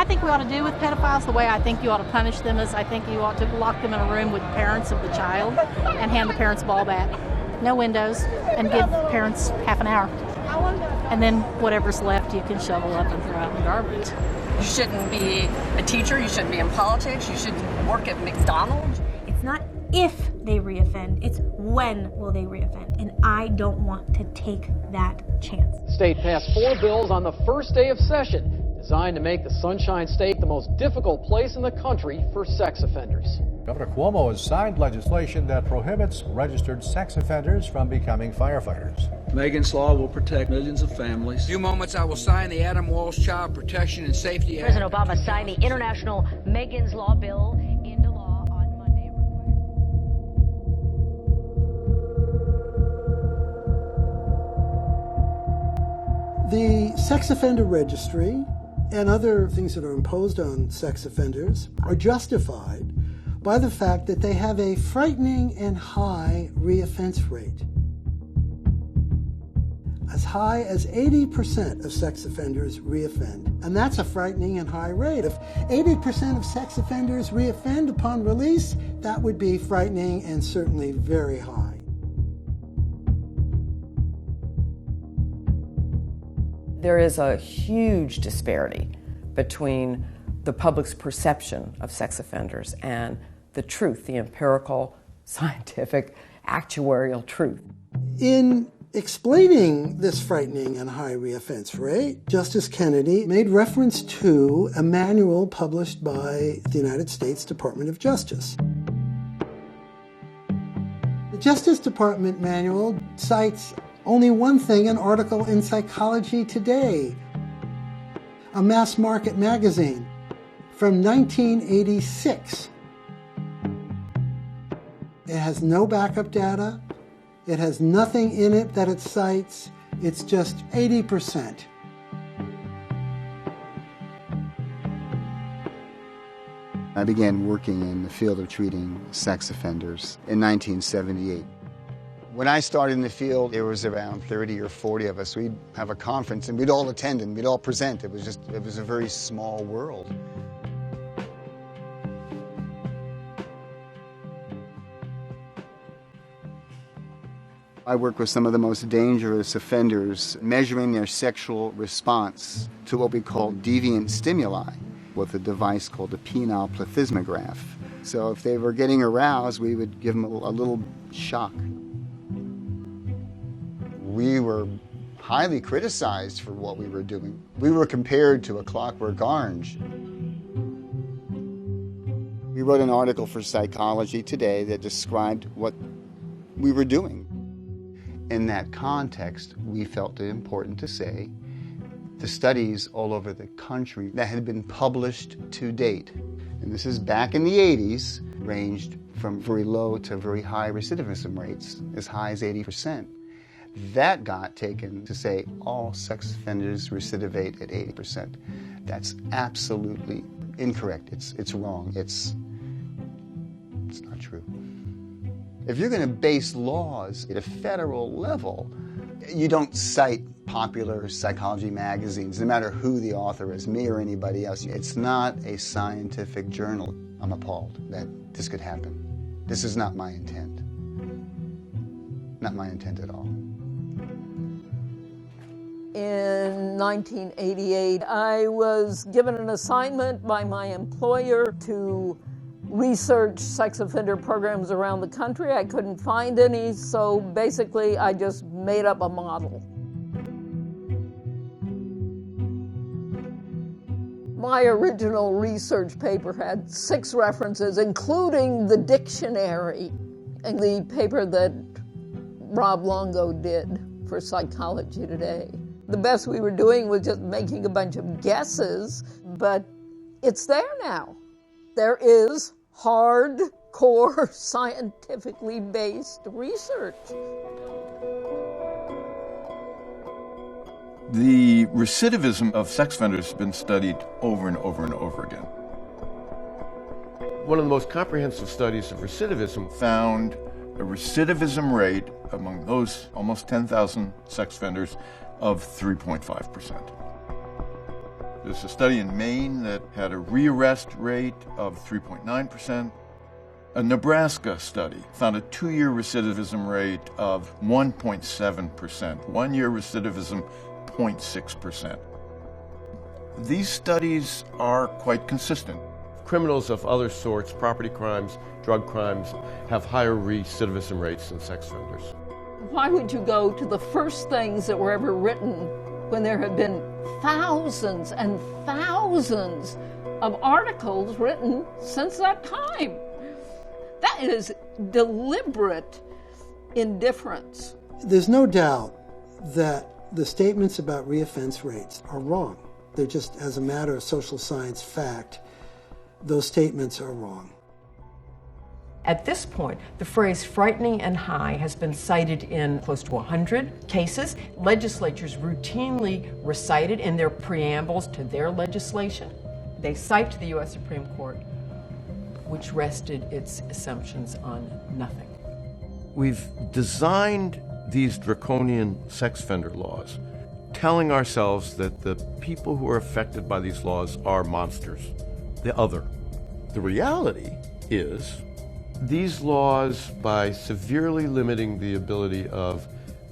I think we ought to do with pedophiles, the way I think you ought to punish them, is I think you ought to lock them in a room with parents of the child and hand the parents a ball bat. No windows, and give parents half an hour. And then whatever's left you can shovel up and throw out in the garbage. You shouldn't be a teacher, you shouldn't be in politics, you should work at McDonald's. It's not if they reoffend, it's when will they reoffend. And I don't want to take that chance. The state passed 4 bills on the first day of session, designed to make the Sunshine State the most difficult place in the country for sex offenders. Governor Cuomo has signed legislation that prohibits registered sex offenders from becoming firefighters. Megan's Law will protect millions of families. In a few moments, I will sign the Adam Walsh Child Protection and Safety Act. President Obama signed the International Megan's Law bill into law on Monday. The sex offender registry and other things that are imposed on sex offenders are justified by the fact that they have a frightening and high reoffense rate. As high as 80% of sex offenders reoffend. And that's a frightening and high rate. If 80% of sex offenders reoffend upon release, that would be frightening and certainly very high. There is a huge disparity between the public's perception of sex offenders and the truth, the empirical, scientific, actuarial truth. In explaining this frightening and high reoffense rate, Justice Kennedy made reference to a manual published by the United States Department of Justice. The Justice Department manual cites only one thing, an article in Psychology Today, a mass market magazine from 1986. It has no backup data. It has nothing in it that it cites. It's just 80%. I began working in the field of treating sex offenders in 1978. When I started in the field, there was around 30 or 40 of us. We'd have a conference and we'd all attend and we'd all present. It was a very small world. I work with some of the most dangerous offenders, measuring their sexual response to what we call deviant stimuli with a device called a penile plethysmograph. So if they were getting aroused, we would give them a little shock. We were highly criticized for what we were doing. We were compared to a Clockwork Orange. We wrote an article for Psychology Today that described what we were doing. In that context, we felt it important to say the studies all over the country that had been published to date, and this is back in the 80s, ranged from very low to very high recidivism rates, as high as 80%. That got taken to say all sex offenders recidivate at 80%. That's absolutely incorrect. It's wrong. It's not true. If you're going to base laws at a federal level, you don't cite popular psychology magazines, no matter who the author is, me or anybody else. It's not a scientific journal. I'm appalled that this could happen. This is not my intent. Not my intent at all. In 1988, I was given an assignment by my employer to research sex offender programs around the country. I couldn't find any, so basically I just made up a model. My original research paper had 6 references, including the dictionary, and the paper that Rob Longo did for Psychology Today. The best we were doing was just making a bunch of guesses, but it's there now. There is hardcore, scientifically based research. The recidivism of sex offenders has been studied over and over and over again. One of the most comprehensive studies of recidivism found a recidivism rate among those almost 10,000 sex offenders of 3.5%. There's a study in Maine that had a rearrest rate of 3.9%. A Nebraska study found a 2-year recidivism rate of 1.7%. 1-year recidivism, 0.6%. These studies are quite consistent. Criminals of other sorts, property crimes, drug crimes, have higher recidivism rates than sex offenders. Why would you go to the first things that were ever written when there have been thousands and thousands of articles written since that time? That is deliberate indifference. There's no doubt that the statements about reoffense rates are wrong. They're just, as a matter of social science fact, those statements are wrong. At this point, the phrase frightening and high has been cited in close to 100 cases. Legislatures routinely recite it in their preambles to their legislation. They cite the U.S. Supreme Court, which rested its assumptions on nothing. We've designed these draconian sex offender laws, telling ourselves that the people who are affected by these laws are monsters, the other. The reality is, these laws, by severely limiting the ability of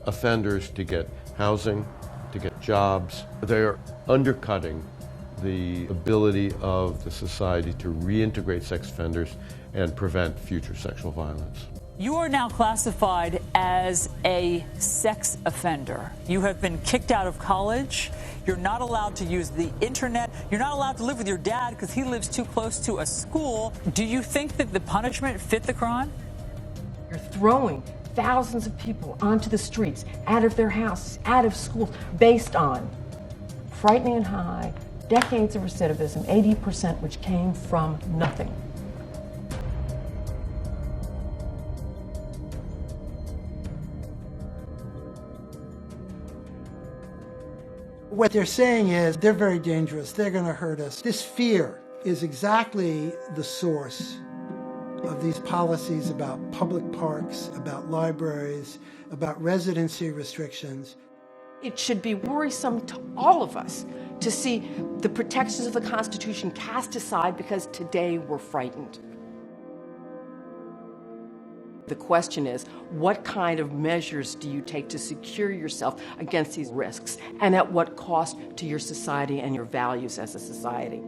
offenders to get housing, to get jobs, they're undercutting the ability of the society to reintegrate sex offenders and prevent future sexual violence. You are now classified as a sex offender. You have been kicked out of college. You're not allowed to use the internet. You're not allowed to live with your dad because he lives too close to a school. Do you think that the punishment fit the crime? You're throwing thousands of people onto the streets, out of their houses, out of schools, based on frightening and high, decades of recidivism, 80%, which came from nothing. What they're saying is they're very dangerous, they're going to hurt us. This fear is exactly the source of these policies about public parks, about libraries, about residency restrictions. It should be worrisome to all of us to see the protections of the Constitution cast aside because today we're frightened. The question is, what kind of measures do you take to secure yourself against these risks, and at what cost to your society and your values as a society?